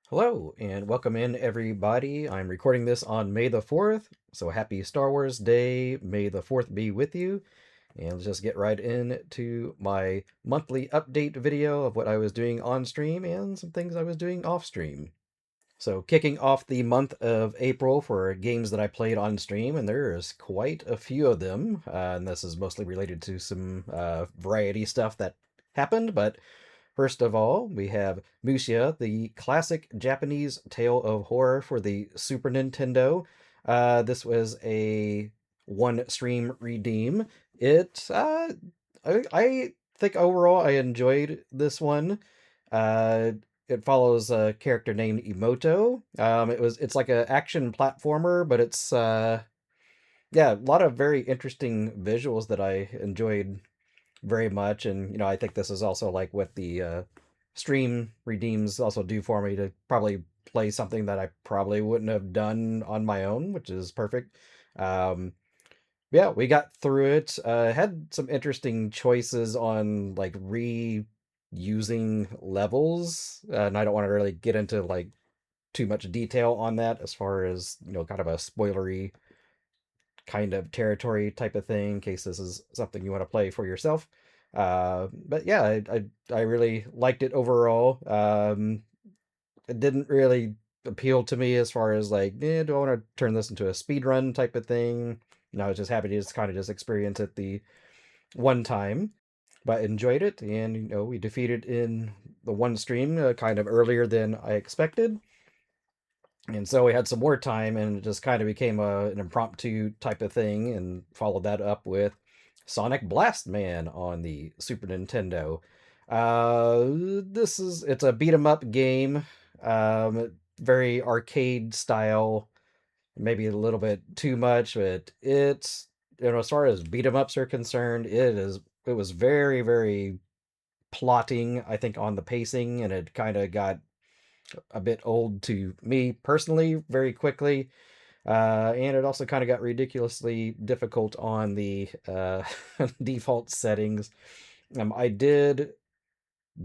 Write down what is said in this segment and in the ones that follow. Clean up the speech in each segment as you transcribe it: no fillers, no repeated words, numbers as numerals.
Hello and welcome in, everybody. I'm recording this on May the 4th, so happy Star Wars Day. May the 4th be with you. And let's just get right into my monthly update video of what I was doing on stream and some things I was doing off stream. So, kicking off the month of April for games that I played on stream, and there's quite a few of them. And this is mostly related to some variety stuff that happened, but first of all, we have Musha, the classic Japanese tale of horror for the Super Nintendo. This was a one stream redeem. I think overall I enjoyed this one. Uh, it follows a character named Emoto. It's like an action platformer, but it's yeah, a lot of very interesting visuals that I enjoyed very much. And I think this is also like what the stream redeems also do for me, to probably play something that I probably wouldn't have done on my own, which is perfect. um yeah, we got through it. Had some interesting choices on like reusing levels, and I don't want to really get into like too much detail on that, as far as kind of a spoilery kind of territory type of thing, in case this is something you want to play for yourself. But yeah, I really liked it overall. It didn't really appeal to me as far as like, do I want to turn this into a speed run type of thing? No, I was just happy to just kind of just experience it the one time, but enjoyed it. And we defeated in the one stream kind of earlier than I expected. And so we had some more time, and it just kind of became an impromptu type of thing, and followed that up with Sonic Blast Man on the Super Nintendo. It's a beat 'em up game, very arcade style, maybe a little bit too much, but it's as far as beat 'em ups are concerned, it was very very plotting, I think, on the pacing, and it kind of got a bit old to me personally very quickly. And it also kind of got ridiculously difficult on the default settings. I did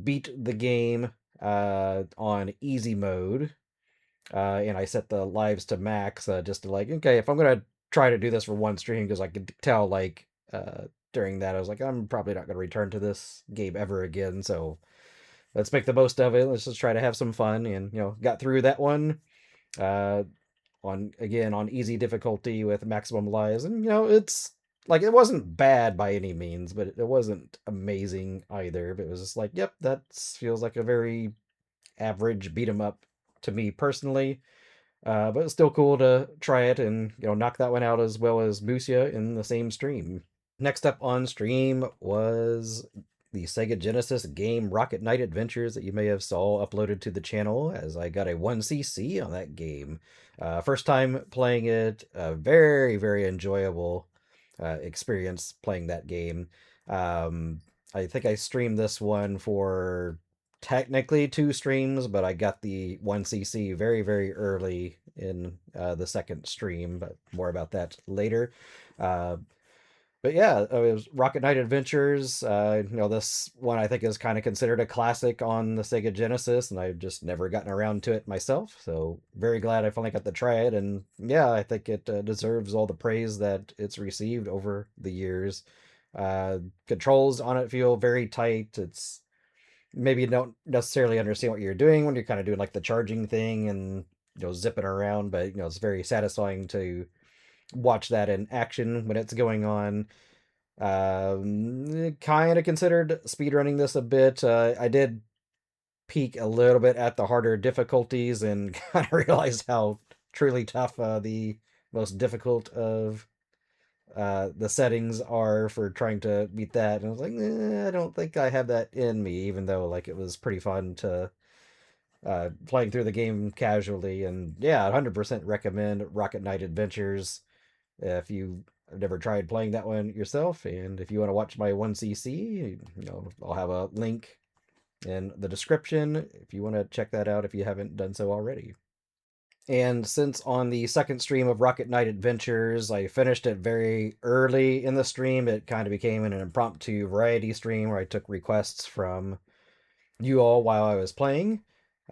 beat the game on easy mode, and I set the lives to max, just to like, okay, if I'm gonna try to do this for one stream, because I could tell like during that I was like, I'm probably not gonna return to this game ever again. So let's make the most of it. Let's just try to have some fun, and got through that one. Uh, on easy difficulty with maximum lives, and it's like, it wasn't bad by any means, but it wasn't amazing either. But it was just like, yep, that feels like a very average beat 'em up to me personally. But it's still cool to try it and knock that one out as well as Busia in the same stream. Next up on stream was the Sega Genesis game Rocket Knight Adventures that you may have saw uploaded to the channel, as I got a 1cc on that game. First time playing it, a very, very enjoyable experience playing that game. Um, I think I streamed this one for technically two streams, but I got the 1cc very, very early in the second stream, but more about that later. Uh, but yeah, it was Rocket Knight Adventures. This one I think is kind of considered a classic on the Sega Genesis, and I've just never gotten around to it myself. So very glad I finally got to try it, and yeah, I think it deserves all the praise that it's received over the years. Controls on it feel very tight. It's maybe you don't necessarily understand what you're doing when you're kind of doing like the charging thing and zipping around, but it's very satisfying to watch that in action when it's going on. Kind of considered speedrunning this a bit. I did peak a little bit at the harder difficulties, and kind of realized how truly tough the most difficult of the settings are for trying to beat that. And I was like, I don't think I have that in me, even though like it was pretty fun to playing through the game casually. And yeah, 100% recommend Rocket Knight Adventures if you have never tried playing that one yourself. And if you want to watch my 1cc, I'll have a link in the description if you want to check that out if you haven't done so already. And since on the second stream of Rocket Knight Adventures, I finished it very early in the stream, it kind of became an impromptu variety stream where I took requests from you all while I was playing.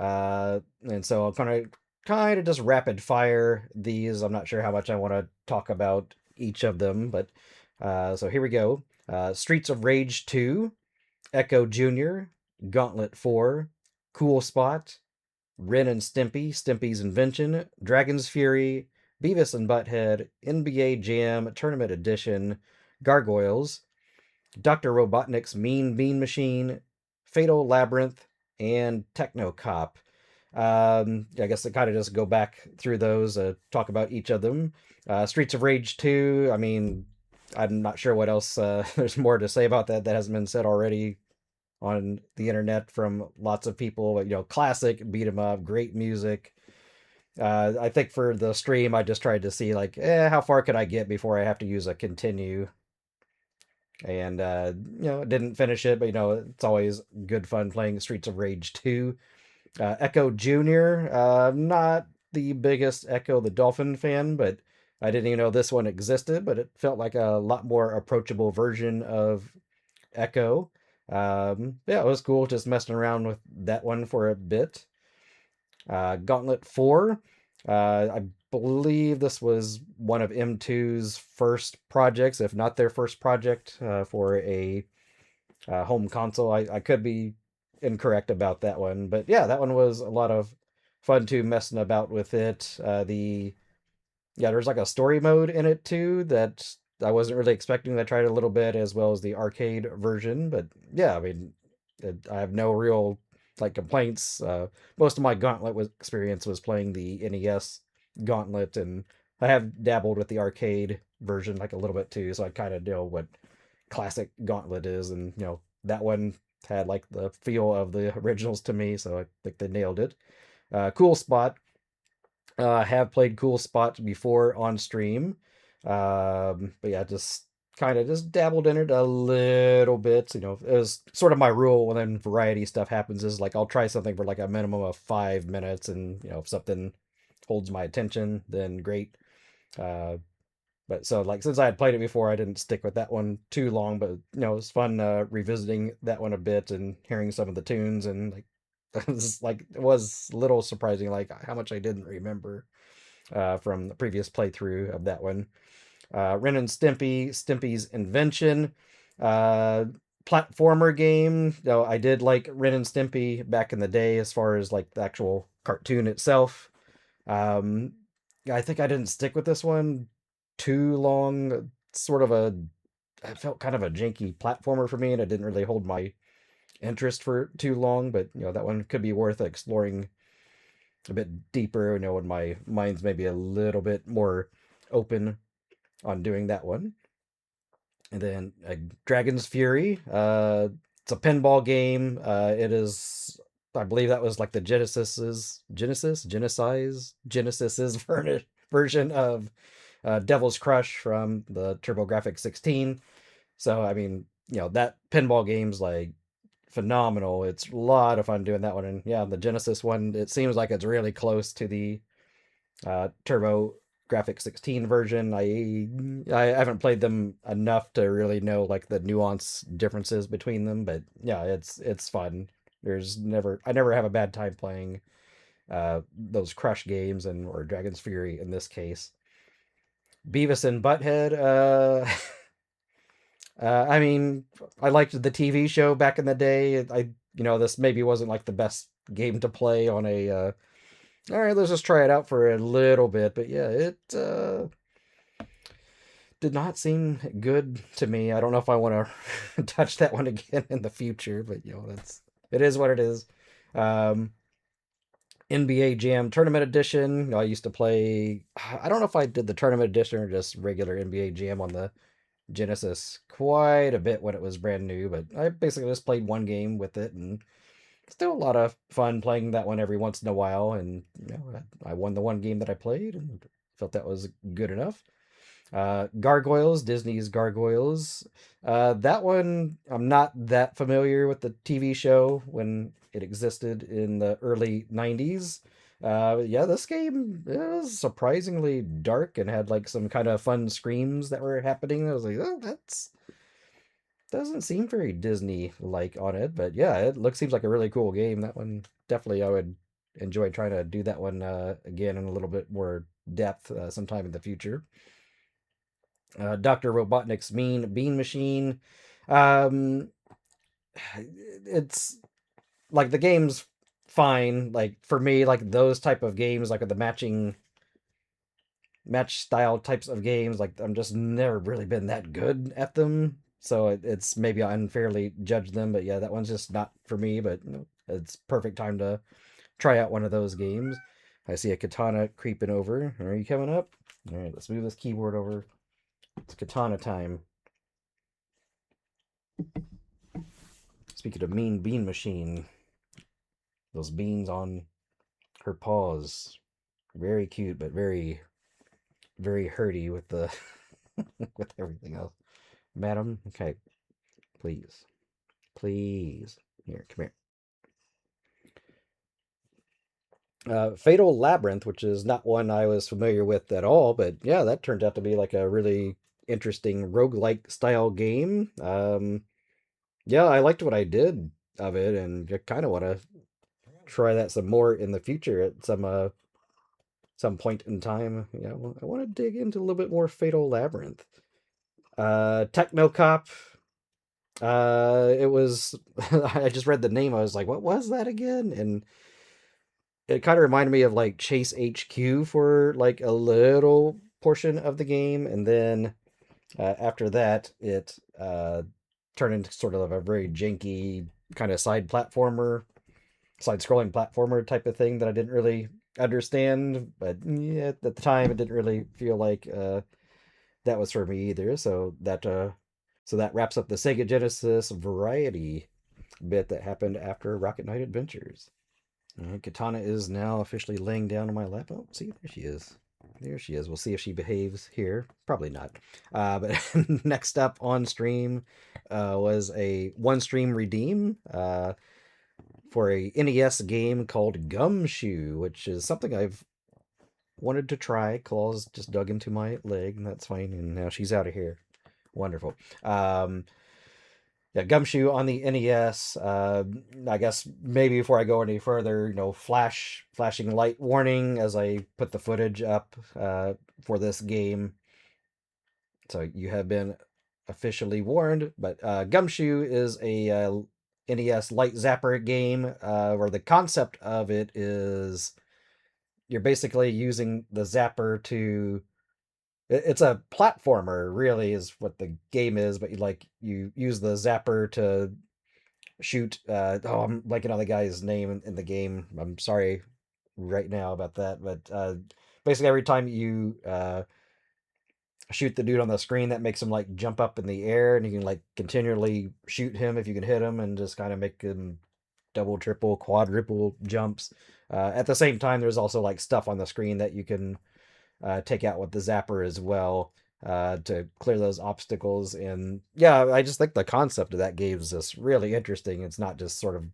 And so I'll kind of just rapid fire these. I'm not sure how much I want to talk about each of them, but so here we go. Streets of Rage 2, Echo Jr., Gauntlet 4, Cool Spot, Ren and Stimpy, Stimpy's Invention, Dragon's Fury, Beavis and Butthead, NBA Jam Tournament Edition, Gargoyles, Dr. Robotnik's Mean Bean Machine, Fatal Labyrinth, and Techno Cop. I guess I kind of just go back through those, talk about each of them. Streets of Rage 2, I mean, I'm not sure what else there's more to say about that that hasn't been said already on the internet from lots of people. Classic beat 'em up, great music. I think for the stream, I just tried to see like, how far could I get before I have to use a continue, and didn't finish it. But it's always good fun playing Streets of Rage 2. Echo Jr. Not the biggest Echo the Dolphin fan, but I didn't even know this one existed. But it felt like a lot more approachable version of Echo. Yeah, it was cool just messing around with that one for a bit. Gauntlet 4. I believe this was one of M2's first projects, if not their first project, for a home console. I could be incorrect about that one, but yeah, that one was a lot of fun too, messing about with it. There's like a story mode in it too that I wasn't really expecting. I tried a little bit as well as the arcade version, but yeah, I mean, I have no real like complaints. Most of my Gauntlet experience was playing the NES Gauntlet, and I have dabbled with the arcade version like a little bit too, so I kind of know what classic Gauntlet is, and that one had like the feel of the originals to me, so I think they nailed it. Cool Spot. Have played Cool Spot before on stream, but yeah, just kind of just dabbled in it a little bit. It was sort of my rule when then variety stuff happens is like I'll try something for like a minimum of 5 minutes, and if something holds my attention, then great. Uh, but so like since I had played it before, I didn't stick with that one too long. But it was fun revisiting that one a bit and hearing some of the tunes, and like it was a little surprising like how much I didn't remember from the previous playthrough of that one. Ren and Stimpy, Stimpy's Invention, uh, platformer game. Though I did like Ren and Stimpy back in the day as far as like the actual cartoon itself. Um, I think I didn't stick with this one too long. Sort of it felt kind of a janky platformer for me, and it didn't really hold my interest for too long. But that one could be worth exploring a bit deeper. When my mind's maybe a little bit more open on doing that one. And then Dragon's Fury. It's a pinball game. It is, I believe that was like the Genesis's version of Devil's Crush from the TurboGrafx 16. So I mean, that pinball game's like phenomenal. It's a lot of fun doing that one, and yeah, the Genesis one. It seems like it's really close to the Turbo Graphic 16 version. I haven't played them enough to really know like the nuance differences between them, but yeah, it's fun. I never have a bad time playing those Crush games and or Dragon's Fury in this case. Beavis and Butthead. I mean, I liked the TV show back in the day. This maybe wasn't like the best game to play on a all right, let's just try it out for a little bit. But yeah, it did not seem good to me. I don't know if I want to touch that one again in the future, but it is what it is. Um, NBA Jam Tournament Edition. I used to play. I don't know if I did the Tournament Edition or just regular NBA Jam on the Genesis quite a bit when it was brand new, but I basically just played one game with it, and still a lot of fun playing that one every once in a while. And I won the one game that I played and felt that was good enough. Gargoyles, Disney's Gargoyles. That one, I'm not that familiar with the TV show when it existed in the early 90s. Yeah, this game is surprisingly dark and had like some kind of fun screams that were happening. I was like, oh, that's doesn't seem very Disney like on it, but yeah, seems like a really cool game. That one definitely I would enjoy trying to do that one again in a little bit more depth sometime in the future. Dr. Robotnik's Mean Bean Machine. Um, it's like the game's fine. Like for me, like those type of games, like with the match style types of games, like I'm just never really been that good at them. So it's maybe I unfairly judge them, but yeah, that one's just not for me. But it's perfect time to try out one of those games. I see a katana creeping over. Are you coming up? All right, let's move this keyboard over. It's katana time. Speaking of mean bean machine, those beans on her paws, very cute, but very very hurty with the with everything else. Madam, okay, please, please, here, come here. Fatal Labyrinth, which is not one I was familiar with at all, but yeah, that turned out to be like a really interesting roguelike style game. Yeah, I liked what I did of it, and I kind of want to try that some more in the future at some point in time. Yeah, well, I want to dig into a little bit more Fatal Labyrinth. Technocop. It was. I just read the name. I was like, "What was that again?" And it kind of reminded me of like Chase HQ for like a little portion of the game, and then after that, it turned into sort of a very janky kind of side-scrolling platformer type of thing that I didn't really understand. But yeah, at the time, it didn't really feel like that was for me either. So that wraps up the Sega Genesis variety bit that happened after Rocket Knight Adventures. Katana is now officially laying down on my lap. Oh, see, there she is. There she is. We'll see if she behaves here. Probably not. But next up on stream was a one stream redeem for a NES game called Gumshoe, which is something I've wanted to try. Claws just dug into my leg, and that's fine. And now she's out of here. Wonderful. Um, yeah, Gumshoe on the NES. I guess maybe before I go any further, flashing light warning as I put the footage up for this game. So you have been officially warned. But Gumshoe is a NES light zapper game where the concept of it is you're basically using the zapper to it's a platformer really is what the game is, but you use the zapper to shoot I'm blanking on the guy's name in the game. I'm sorry right now about that, but basically every time you shoot the dude on the screen, that makes him like jump up in the air, and you can like continually shoot him if you can hit him and just kind of make him double, triple, quadruple jumps. At the same time, there's also like stuff on the screen that you can take out with the zapper as well to clear those obstacles. And yeah, I just think the concept of that game is just really interesting. It's not just sort of,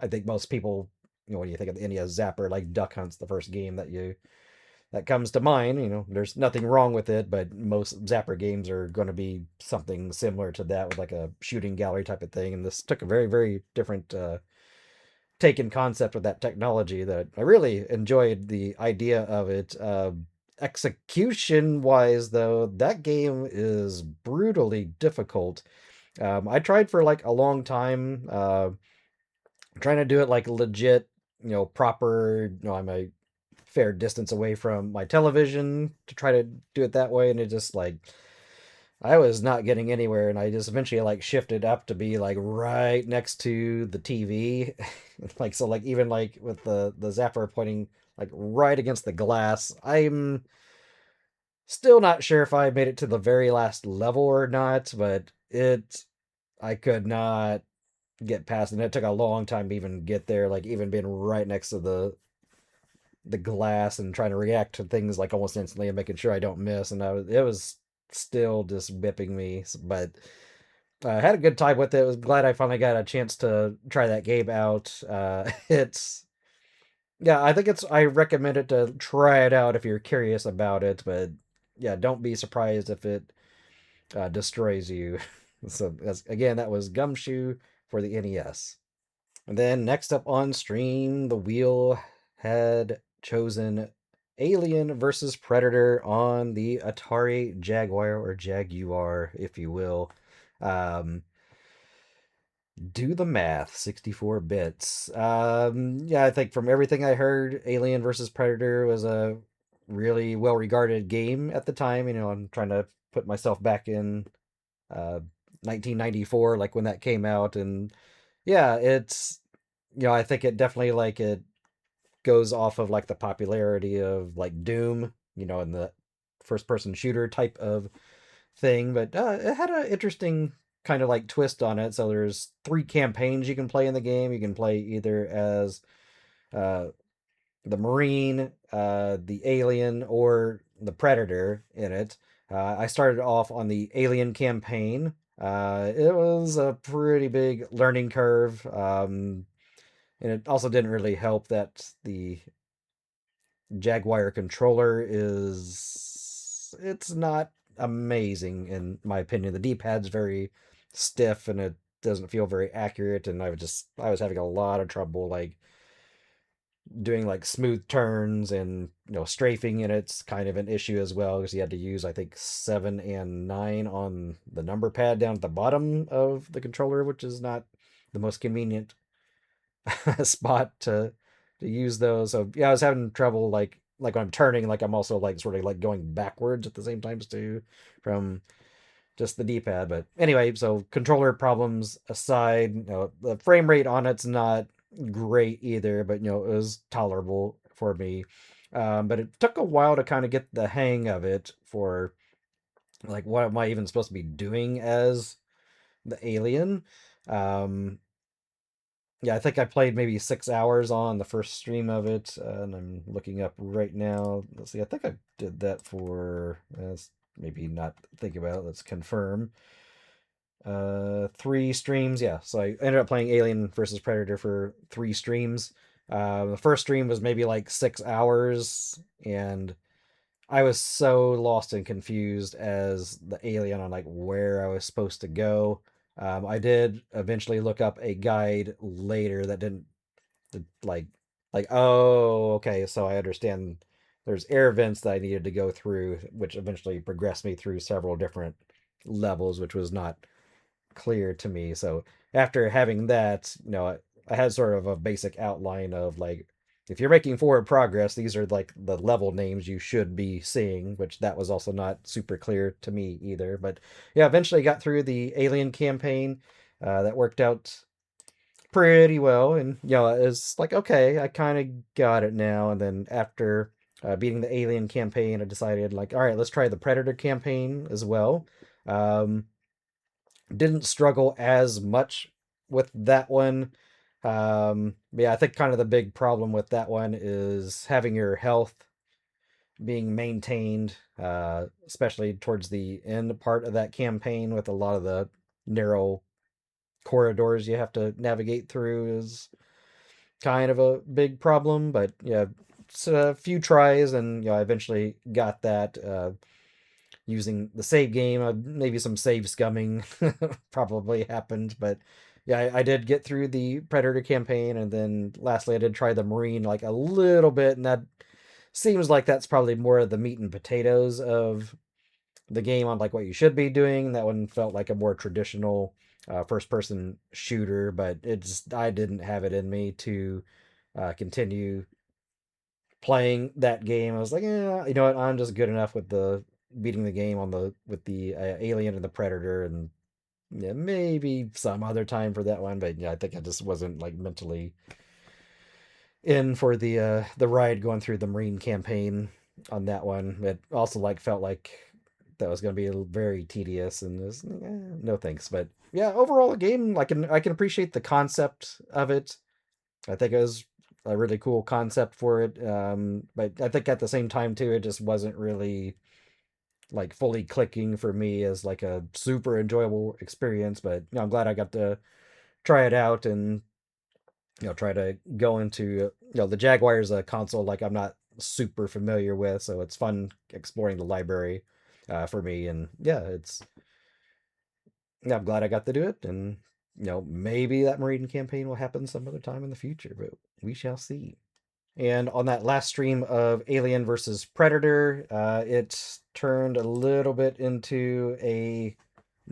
I think most people, when you think of the NES Zapper, like Duck Hunt's the first game that comes to mind. There's nothing wrong with it, but most Zapper games are going to be something similar to that with like a shooting gallery type of thing. And this took a very, very different taken concept of that technology that I really enjoyed the idea of it. Execution wise, though, that game is brutally difficult. I tried for like a long time, trying to do it like legit, proper. I'm a fair distance away from my television to try to do it that way, and it just like I was not getting anywhere, and I just eventually like shifted up to be like right next to the TV, like so like even like with the zapper pointing like right against the glass. I'm still not sure if I made it to the very last level or not, but I could not get past it. And it took a long time to even get there, like even being right next to the glass and trying to react to things like almost instantly and making sure I don't miss. And it was still just whipping me, but I had a good time with it. I was glad I finally got a chance to try that game out. It's yeah, I think I recommend it to try it out if you're curious about it, but yeah, don't be surprised if it destroys you. So again, that was Gumshoe for the NES. And then next up on stream, the wheel had chosen Alien versus Predator on the Atari Jaguar, or Jaguar, if you will. Um, do the math, 64 bits. Yeah, I think from everything I heard, Alien versus Predator was a really well regarded game at the time. I'm trying to put myself back in uh, 1994, like when that came out. And yeah, I think it definitely like it goes off of like the popularity of like Doom, and the first person shooter type of thing, but it had an interesting kind of like twist on it. So there's three campaigns you can play in the game. You can play either as uh, the Marine, the Alien, or the Predator in it. I started off on the Alien campaign. It was a pretty big learning curve, and it also didn't really help that the Jaguar controller it's not amazing in my opinion. The D-pad's very stiff and it doesn't feel very accurate, and I was having a lot of trouble like doing like smooth turns, and strafing, and it's kind of an issue as well because you had to use I think 7 and 9 on the number pad down at the bottom of the controller, which is not the most convenient spot to use those. So yeah, I was having trouble like when I'm turning, like I'm also like sort of like going backwards at the same times too from just the D-pad. But anyway, so controller problems aside, the frame rate on it's not great either, but it was tolerable for me. But it took a while to kind of get the hang of it for like what am I even supposed to be doing as the alien. Um, yeah, I think I played maybe 6 hours on the first stream of it, and I'm looking up right now. Let's see, I think I did that for, maybe not think about it. Let's confirm. 3 streams, yeah. So I ended up playing Alien versus Predator for 3 streams. The first stream was maybe like 6 hours, and I was so lost and confused as the alien on like where I was supposed to go. I did eventually look up a guide later that didn't like oh, okay, so I understand there's air vents that I needed to go through, which eventually progressed me through several different levels, which was not clear to me. So after having that, I had sort of a basic outline of like if you're making forward progress, these are like the level names you should be seeing, which that was also not super clear to me either. But yeah, eventually got through the Alien campaign. That worked out pretty well, and it's like okay, I kind of got it now. And then after beating the Alien campaign, I decided like, all right, let's try the Predator campaign as well. Um, didn't struggle as much with that one. Yeah, I think kind of the big problem with that one is having your health being maintained, especially towards the end part of that campaign with a lot of the narrow corridors you have to navigate through is kind of a big problem. But yeah, it's a few tries, and I eventually got that. Using the save game. Maybe some save scumming probably happened, but yeah, I did get through the Predator campaign, and then lastly, I did try the Marine like a little bit, and that seems like that's probably more of the meat and potatoes of the game on like what you should be doing. That one felt like a more traditional first person shooter, but I didn't have it in me to continue playing that game. I was like, yeah, you know what? I'm just good enough with the beating the game on the with the Alien and the Predator, and yeah, maybe some other time for that one. But yeah, I think I just wasn't like mentally in for the ride going through the Marine campaign on that one. It also like felt like that was going to be very tedious, and was, no thanks. But yeah, overall, the game I can appreciate the concept of it. I think it was a really cool concept for it. But I think at the same time too, it just wasn't really like fully clicking for me as like a super enjoyable experience. But I'm glad I got to try it out, and try to go into the Jaguar is a console like I'm not super familiar with, so it's fun exploring the library for me. And yeah, I'm glad I got to do it, and maybe that Marine campaign will happen some other time in the future, but we shall see. And on that last stream of Alien versus Predator, it turned a little bit into a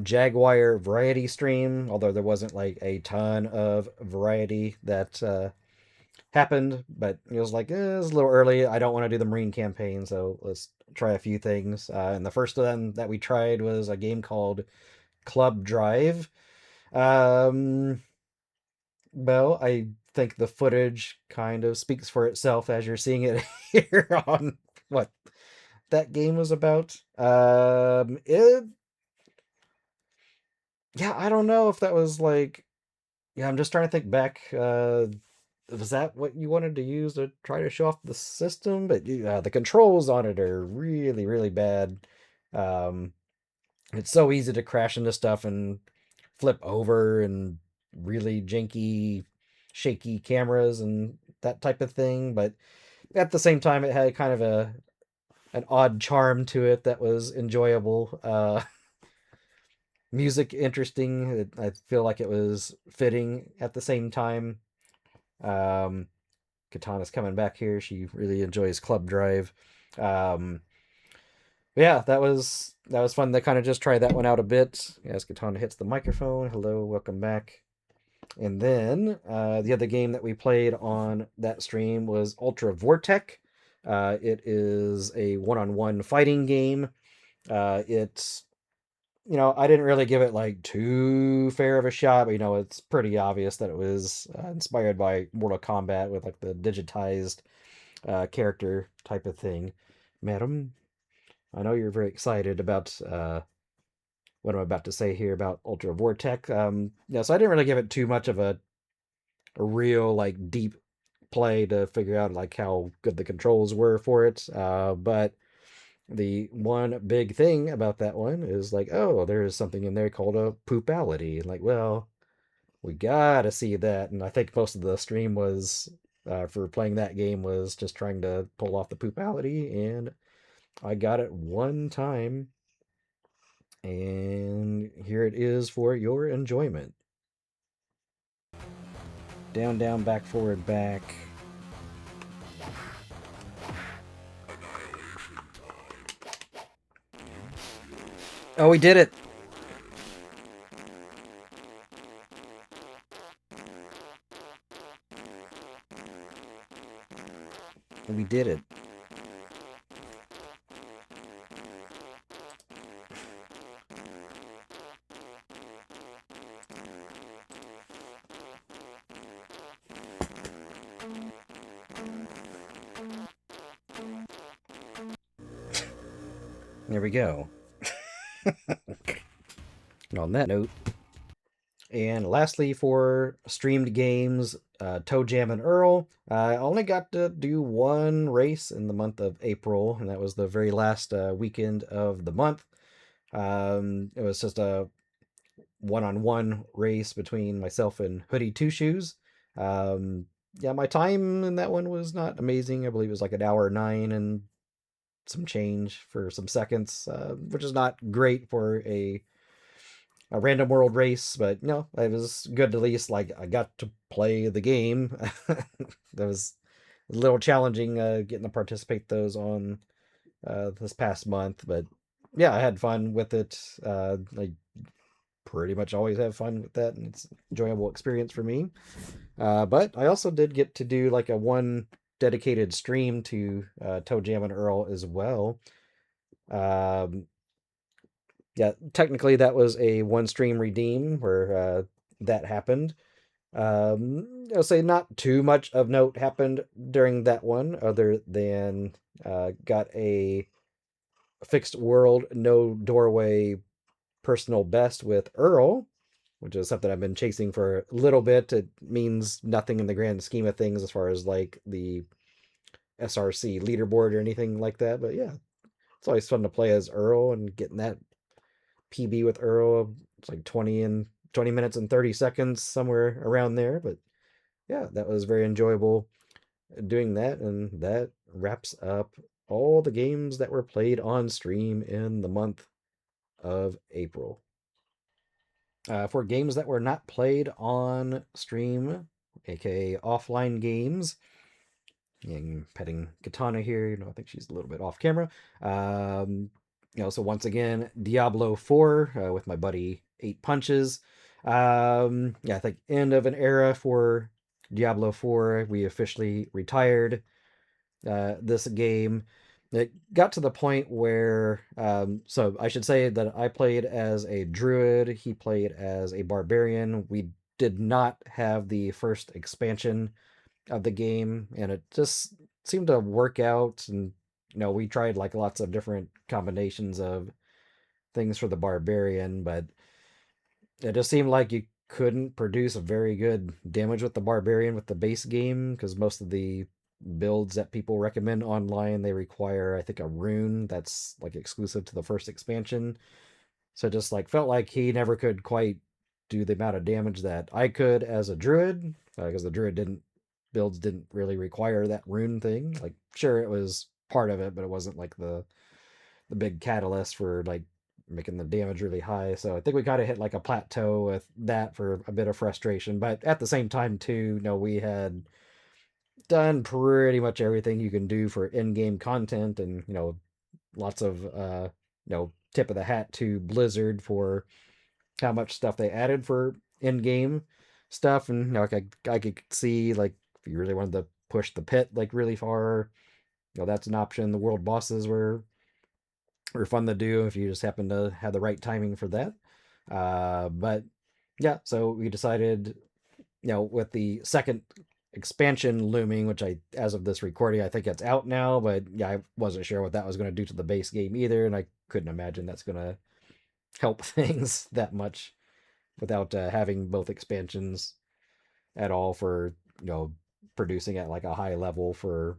Jaguar variety stream, although there wasn't like a ton of variety that happened. But it was like, it's a little early. I don't want to do the Marine campaign, so let's try a few things. And the first of them that we tried was a game called Club Drive. Um, well, I think the footage kind of speaks for itself as you're seeing it here on what that game was about. Yeah, I don't know if that was like, yeah, I'm just trying to think back. Was that what you wanted to use to try to show off the system? But the controls on it are really, really bad. Um, it's so easy to crash into stuff and flip over and really janky, shaky cameras and that type of thing. But at the same time, it had kind of an odd charm to it that was enjoyable. Music interesting. I feel like it was fitting at the same time. Um, Katana's coming back here. She really enjoys Club Drive. Um, yeah, that was fun to kind of just try that one out a bit as Katana hits the microphone. Hello, welcome back. And then the other game that we played on that stream was Ultra Vortec. It is a one-on-one fighting game. It's I didn't really give it like too fair of a shot, but it's pretty obvious that it was inspired by Mortal Kombat with like the digitized character type of thing. Madam, I know you're very excited about what I'm about to say here about Ultra Vortec. Yeah, so I didn't really give it too much of a real like deep play to figure out like how good the controls were for it. But the one big thing about that one is like, oh, there's something in there called a poopality. Like, well, we gotta see that. And I think most of the stream was for playing that game was just trying to pull off the poopality, and I got it one time, and here it is for your enjoyment. Down, down, back, forward, back. Oh, we did it! We did it. There we go. And on that note, and lastly, for streamed games, Toe Jam and Earl. I only got to do one race in the month of April, and that was the very last weekend of the month. It was just a one-on-one race between myself and Hoodie Two Shoes. Yeah, my time in that one was not amazing. I believe it was like an hour nine and some change for some seconds, which is not great for a random world race, but it was good. At least like I got to play the game. That was a little challenging getting to participate those on this past month, but yeah, I had fun with it. I pretty much always have fun with that, and it's an enjoyable experience for me. But I also did get to do like a one dedicated stream to Toe Jam and Earl as well. Um, yeah, technically that was a one stream redeem where that happened. I'll say not too much of note happened during that one, other than got a fixed world, no doorway personal best with Earl, which is something I've been chasing for a little bit. It means nothing in the grand scheme of things as far as like the SRC leaderboard or anything like that. But yeah, it's always fun to play as Earl and getting that PB with Earl. It's like 20 minutes and 30 seconds, somewhere around there. But yeah, that was very enjoyable doing that. And that wraps up all the games that were played on stream in the month of April. For games that were not played on stream, aka offline games, and petting Katana here. I think she's a little bit off camera. Um, so once again, Diablo 4 with my buddy Eight Punches. Yeah, I think end of an era for Diablo 4. We officially retired this game. It got to the point where, so I should say that I played as a druid, he played as a barbarian. We did not have the first expansion of the game, and it just seemed to work out. And we tried like lots of different combinations of things for the barbarian, but it just seemed like you couldn't produce a very good damage with the barbarian with the base game, because most of the builds that people recommend online, they require, I think, a rune that's like exclusive to the first expansion. So it just like felt like he never could quite do the amount of damage that I could as a druid, because the druid didn't builds didn't really require that rune thing. Like sure it was part of it, but it wasn't like the big catalyst for like making the damage really high. So I think we kind of hit like a plateau with that for a bit of frustration. But at the same time, too, we had done pretty much everything you can do for in-game content, and lots of tip of the hat to Blizzard for how much stuff they added for in-game stuff. And like I could see like if you really wanted to push the pit like really far, that's an option. The world bosses were fun to do if you just happen to have the right timing for that. But yeah, so we decided, with the second expansion looming, which as of this recording, I think it's out now, but yeah, I wasn't sure what that was going to do to the base game either, and I couldn't imagine that's going to help things that much without having both expansions at all for, producing at like a high level for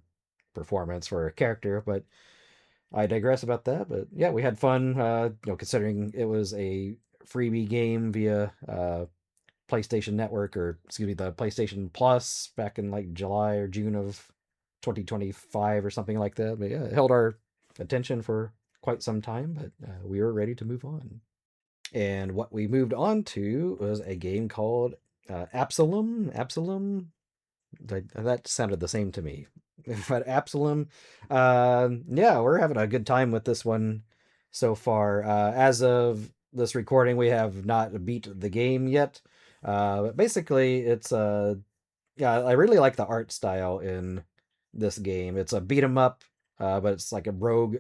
performance for a character. But I digress about that. But yeah, we had fun. Considering it was a freebie game via PlayStation Network, or excuse me, the PlayStation Plus back in like July or June of 2025 or something like that. But yeah, it held our attention for quite some time. But we were ready to move on. And what we moved on to was a game called Absalom. Absalom. That sounded the same to me. But Absalom, yeah, we're having a good time with this one so far. As of this recording, we have not beat the game yet. But basically, it's yeah, I really like the art style in this game. It's a beat 'em up, but it's like a rogue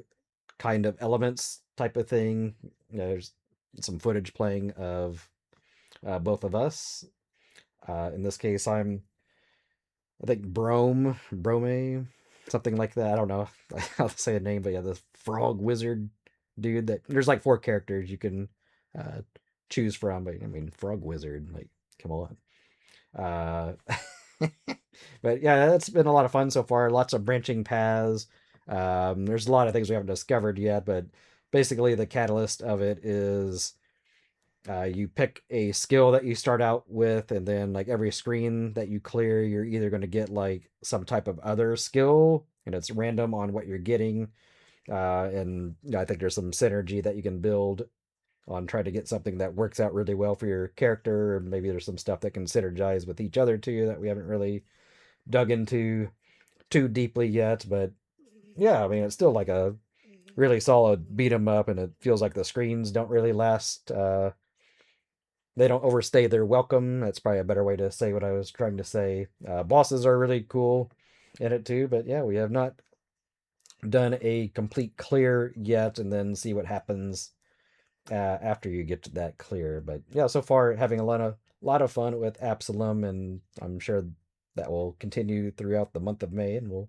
kind of elements type of thing. There's some footage playing of both of us. In this case, I think Brome, something like that. I don't know how to say a name, but yeah, the frog wizard dude. That there's like four characters you can uh, choose from, but I mean, frog wizard, like, come on. Uh, but yeah, that's been a lot of fun so far. Lots of branching paths. There's a lot of things we haven't discovered yet, but basically the catalyst of it is you pick a skill that you start out with, and then like every screen that you clear, you're either going to get like some type of other skill, and it's random on what you're getting. And I think there's some synergy that you can build on trying to get something that works out really well for your character. And maybe there's some stuff that can synergize with each other too that we haven't really dug into too deeply yet. But yeah, I mean, it's still like a really solid beat 'em up, and it feels like the screens don't really last. They don't overstay their welcome. That's probably a better way to say what I was trying to say. Bosses are really cool in it too, but yeah, we have not done a complete clear yet, and then see what happens after you get to that clear. But yeah, so far having a lot of fun with Absalom, and I'm sure that will continue throughout the month of May, and we'll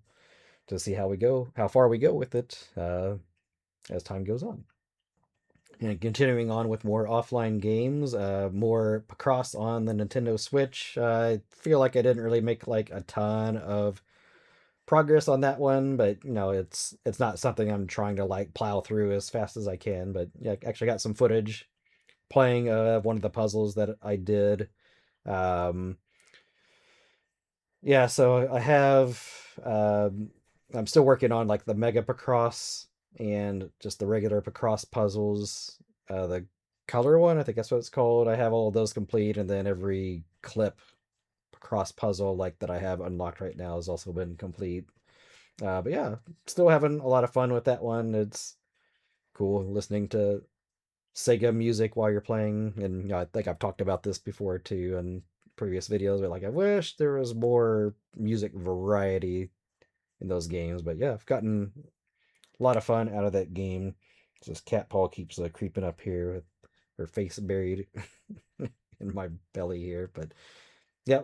just see how far we go with it as time goes on. And continuing on with more offline games, more Pacross on the Nintendo Switch. I feel like I didn't really make like a ton of progress on that one, but it's not something I'm trying to like plow through as fast as I can. But yeah, actually got some footage playing one of the puzzles that I did. Um, yeah, so I have. I'm still working on like the Mega Pacross and just the regular Pacross puzzles. The color one. I think that's what it's called. I have all of those complete, and then every clip cross puzzle like that I have unlocked right now has also been complete. But yeah, still having a lot of fun with that one. It's cool listening to Sega music while you're playing, and I think I've talked about this before too in previous videos. But like, I wish there was more music variety in those games. But yeah, I've gotten a lot of fun out of that game. This cat paw keeps creeping up here with her face buried in my belly here. But yeah,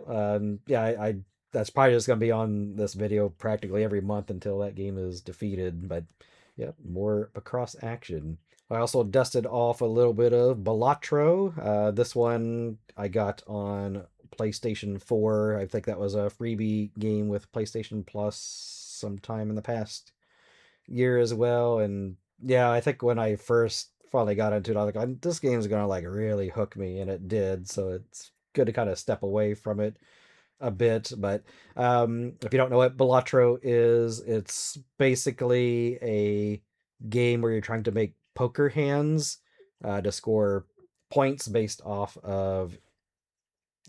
yeah, I that's probably just gonna be on this video practically every month until that game is defeated. But yeah, more Pacross action. I also dusted off a little bit of Balatro. This one I got on PlayStation 4. I think that was a freebie game with PlayStation Plus sometime in the past year as well. And yeah, I think when I first finally got into it, I was like, this game's gonna like really hook me, and it did. So it's good to kind of step away from it a bit. But if you don't know what Balatro is, it's basically a game where you're trying to make poker hands to score points based off of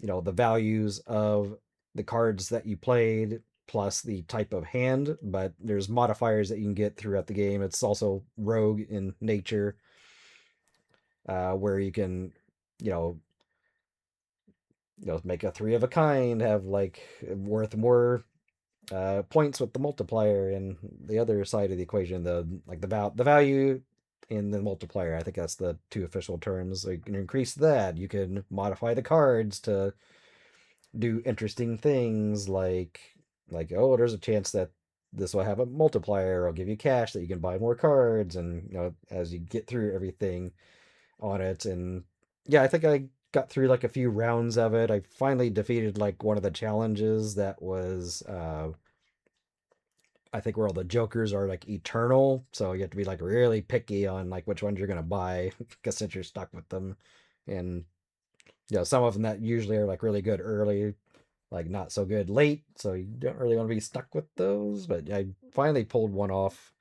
the values of the cards that you played plus the type of hand. But there's modifiers that you can get throughout the game. It's also rogue in nature, where you can you know make a three of a kind, have like worth more points with the multiplier, and the other side of the equation, the value in the multiplier. I think that's the two official terms. So you can increase that. You can modify the cards to do interesting things, like oh, there's a chance that this will have a multiplier. I'll give you cash that you can buy more cards, and as you get through everything on it. And yeah, I think I got through like a few rounds of it. I finally defeated like one of the challenges that was I think where all the jokers are like eternal, so you have to be like really picky on like which ones you're gonna buy, because since you're stuck with them. And some of them that usually are like really good early, like not so good late, so you don't really want to be stuck with those. But I finally pulled one off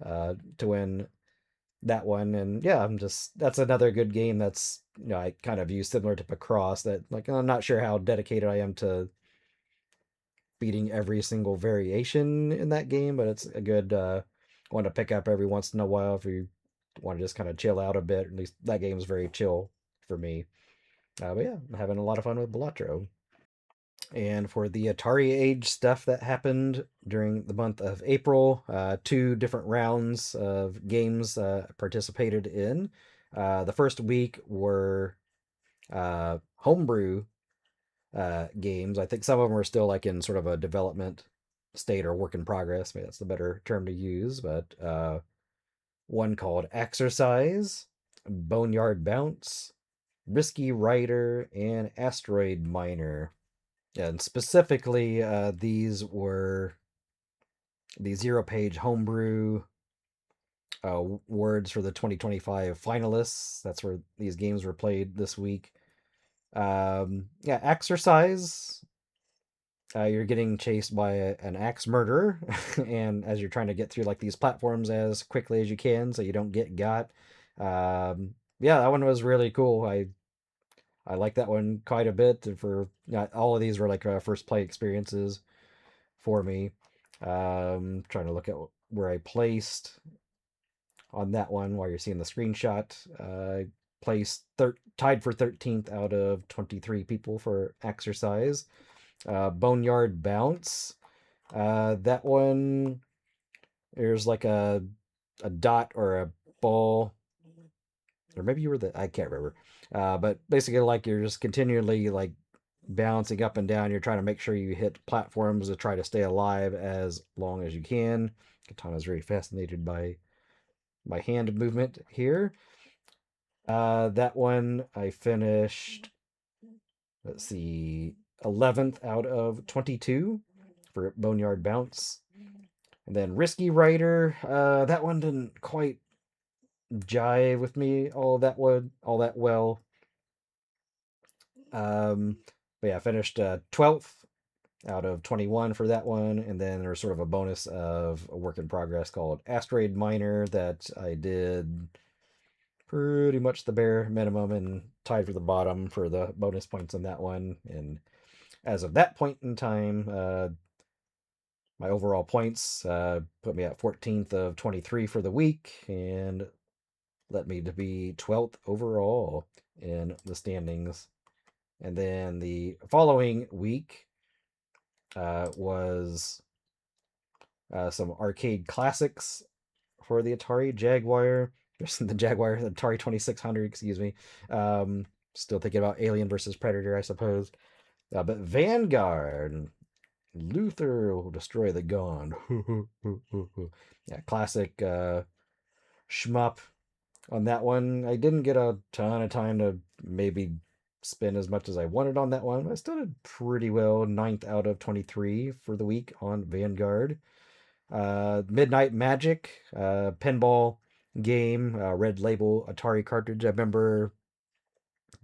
to win that one. And yeah, that's another good game that's I kind of view similar to Pacross, that like I'm not sure how dedicated I am to beating every single variation in that game, but it's a good one to pick up every once in a while if you want to just kind of chill out a bit. At least that game is very chill for me. But yeah, I'm having a lot of fun with Balatro. And for the Atari Age stuff that happened during the month of April, two different rounds of games participated in. The first week were homebrew games. I think some of them are still like in sort of a development state or work in progress. Maybe that's the better term to use. But one called Exercise, Boneyard Bounce, Risky Rider, and Asteroid Miner. And specifically, these were the zero-page homebrew words for the 2025 finalists. That's where these games were played this week. Yeah, Exercise. You're getting chased by an axe murderer, and as you're trying to get through like these platforms as quickly as you can, so you don't get got. Yeah, that one was really cool. I like that one quite a bit. For all of these were like first play experiences for me. Trying to look at where I placed on that one while you're seeing the screenshot. Placed tied for 13th out of 23 people for Exercise. Boneyard Bounce. That one, there's like a dot or a ball, or maybe you were I can't remember. But basically, like you're just continually like bouncing up and down. You're trying to make sure you hit platforms to try to stay alive as long as you can. Katana's very fascinated by my hand movement here. That one I finished, let's see, 11th out of 22 for Boneyard Bounce. And then Risky Rider, that one didn't quite jive with me all that well. But yeah, I finished 12th out of 21 for that one. And then there's sort of a bonus of a work in progress called Asteroid Miner that I did pretty much the bare minimum and tied for the bottom for the bonus points on that one. And as of that point in time, my overall points put me at 14th of 23 for the week and led me to be 12th overall in the standings. And then the following week was some arcade classics for the Atari Jaguar. The Jaguar, the Atari 2600, excuse me. Still thinking about Alien versus Predator, I suppose. But Vanguard, Luther will destroy the Gond. Yeah, classic shmup on that one. I didn't get a ton of time to maybe spend as much as I wanted on that one. I still did pretty well. Ninth out of 23 for the week on Vanguard. Midnight Magic, pinball game, Red Label Atari cartridge. I remember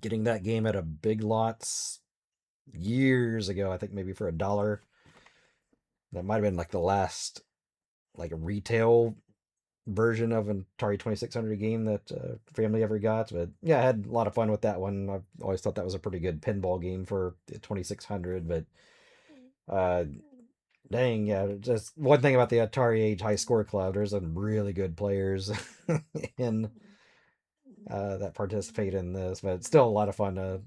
getting that game at a Big Lots years ago. I think maybe for $1. That might have been like the last like retail version of an Atari 2600 game that family ever got. But yeah, I had a lot of fun with that one. I've always thought that was a pretty good pinball game for the 2600. But uh, dang, yeah, just one thing about the Atari Age High Score Club, there's some really good players in that participate in this, but it's still a lot of fun to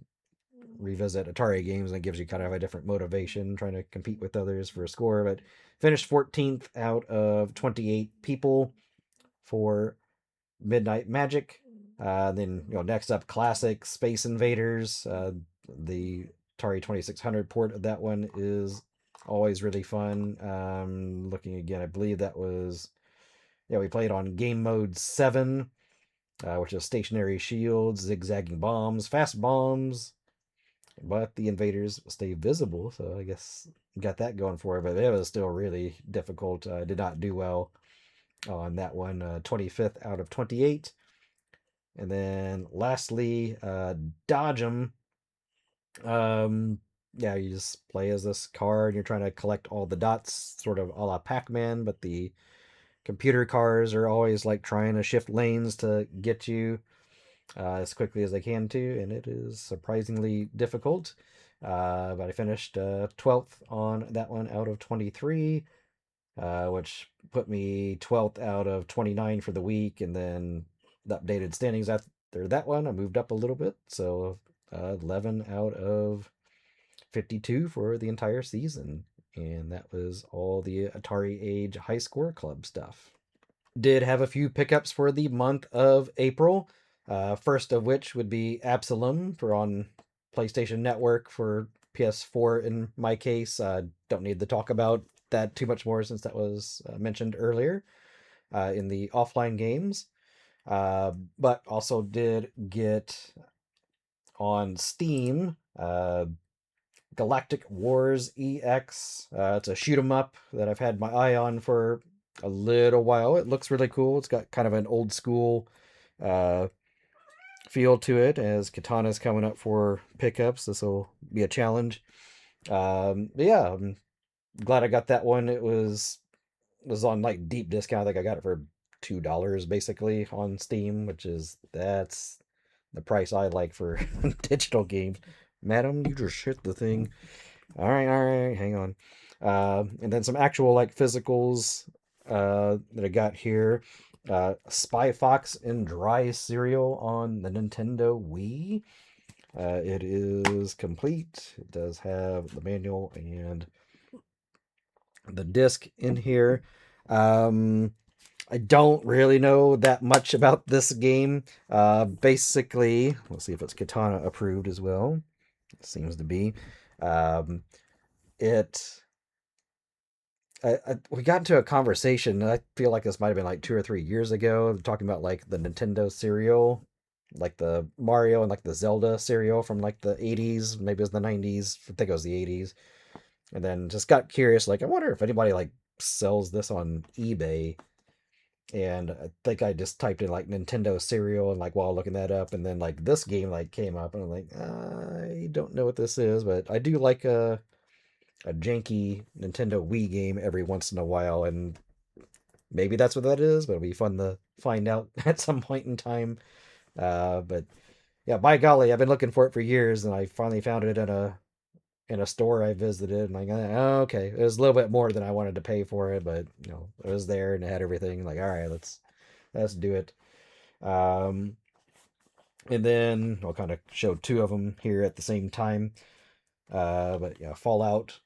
revisit Atari games, and it gives you kind of a different motivation trying to compete with others for a score. But finished 14th out of 28 people for Midnight Magic. Then next up, classic Space Invaders. The Atari 2600 port of that one is always really fun. Looking again, I believe that was we played on game mode 7, which is stationary shields, zigzagging bombs, fast bombs, but the invaders stay visible. So I guess got that going for it, but it was still really difficult. I did not do well on that one. 25th out of 28. And then lastly, Dodge 'em. Yeah, you just play as this car and you're trying to collect all the dots, sort of a la Pac-Man, but the computer cars are always like trying to shift lanes to get you as quickly as they can to, and it is surprisingly difficult. But I finished 12th on that one out of 23, which put me 12th out of 29 for the week, and then the updated standings after that one, I moved up a little bit, so 11 out of 52 for the entire season. And that was all the Atari Age High Score Club stuff. Did have a few pickups for the month of April. First of which would be Absalom for on PlayStation Network for PS4 in my case. Don't need to talk about that too much more since that was mentioned earlier in the offline games. But also did get on Steam Galactic Wars EX. It's a shoot 'em up that I've had my eye on for a little while. It looks really cool. It's got kind of an old school uh, feel to it as Katana's coming up for pickups. This will be a challenge. But yeah, I'm glad I got that one. It was on like deep discount. I think I got it for $2 basically on Steam, which is that's the price I like for digital games. Madam, you just hit the thing. All right, hang on. And then some actual like physicals that I got here. Spy Fox and Dry Cereal on the Nintendo Wii. It is complete. It does have the manual and the disc in here. I don't really know that much about this game. Basically, let's see if it's Katana approved as well. It seems to be. Um, it we got into a conversation. I feel like this might have been like 2 or 3 years ago, talking about like the Nintendo cereal, like the Mario and like the Zelda cereal from like the 80s, maybe it was the 90s. I think it was the 80s. And then just got curious, like I wonder if anybody like sells this on eBay. And I think I just typed in like Nintendo cereal and like while looking that up, and then like this game like came up, and I'm like, I don't know what this is, but I do like a janky Nintendo Wii game every once in a while, and maybe that's what that is, but it'll be fun to find out at some point in time. But yeah, by golly, I've been looking for it for years, and I finally found it in a store I visited. And like, oh, okay, it was a little bit more than I wanted to pay for it, but it was there and it had everything. Like, all right, let's do it. Um, and then I'll kind of show two of them here at the same time. But yeah, Fallout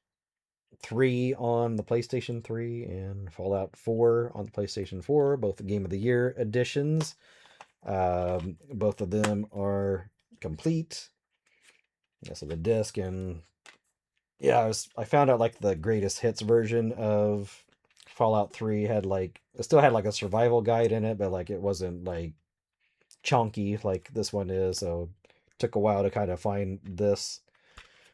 3 on the PlayStation 3 and Fallout 4 on the PlayStation 4, both the Game of the Year editions. Both of them are complete. Yeah, so the disc and yeah, I found out like the greatest hits version of Fallout 3 had like it still had like a survival guide in it, but like it wasn't like chunky like this one is. So it took a while to kind of find this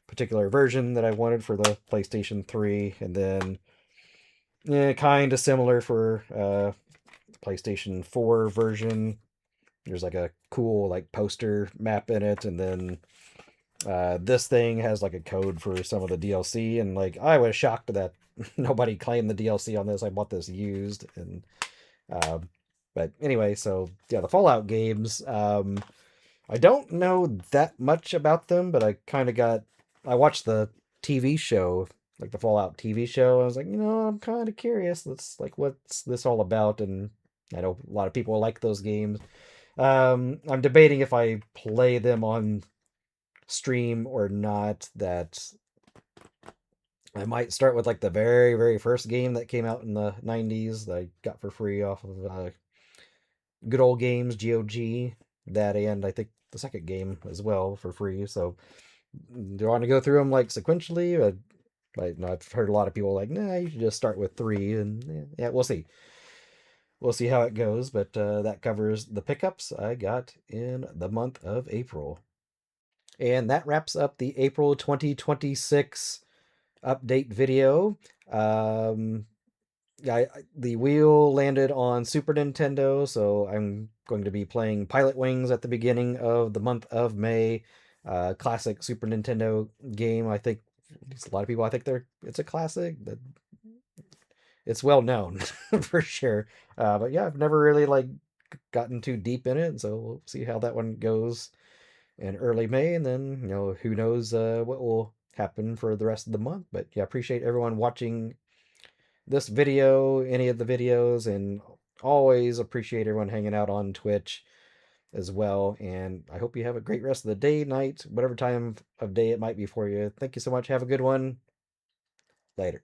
particular version that I wanted for the PlayStation 3, and then yeah, kind of similar for PlayStation 4 version. There's like a cool like poster map in it, and then this thing has like a code for some of the DLC, and like I was shocked that nobody claimed the DLC on this. I bought this used, and um, but anyway, so yeah, the Fallout games. I don't know that much about them, but I watched the TV show, like the Fallout TV show. I was like, I'm kind of curious. Let's like, what's this all about? And I know a lot of people like those games. I'm debating if I play them on stream or not. That I might start with like the very, very first game that came out in the 90s that I got for free off of Good Old Games, GOG. That and I think the second game as well for free. So do I want to go through them like sequentially? I've heard a lot of people like, nah, you should just start with three, and yeah, we'll see. We'll see how it goes. But that covers the pickups I got in the month of April. And that wraps up the April 2026 update video. Um, the wheel landed on Super Nintendo, so I'm going to be playing Pilot Wings at the beginning of the month of May. Classic Super Nintendo game. I think a lot of people. I think it's a classic. It's well known for sure. But yeah, I've never really like gotten too deep in it, so we'll see how that one goes in early May, and then who knows what will happen for the rest of the month. But yeah, appreciate everyone watching this video, any of the videos, and always appreciate everyone hanging out on Twitch as well. And I hope you have a great rest of the day, night, whatever time of day it might be for you. Thank you so much. Have a good one. Later.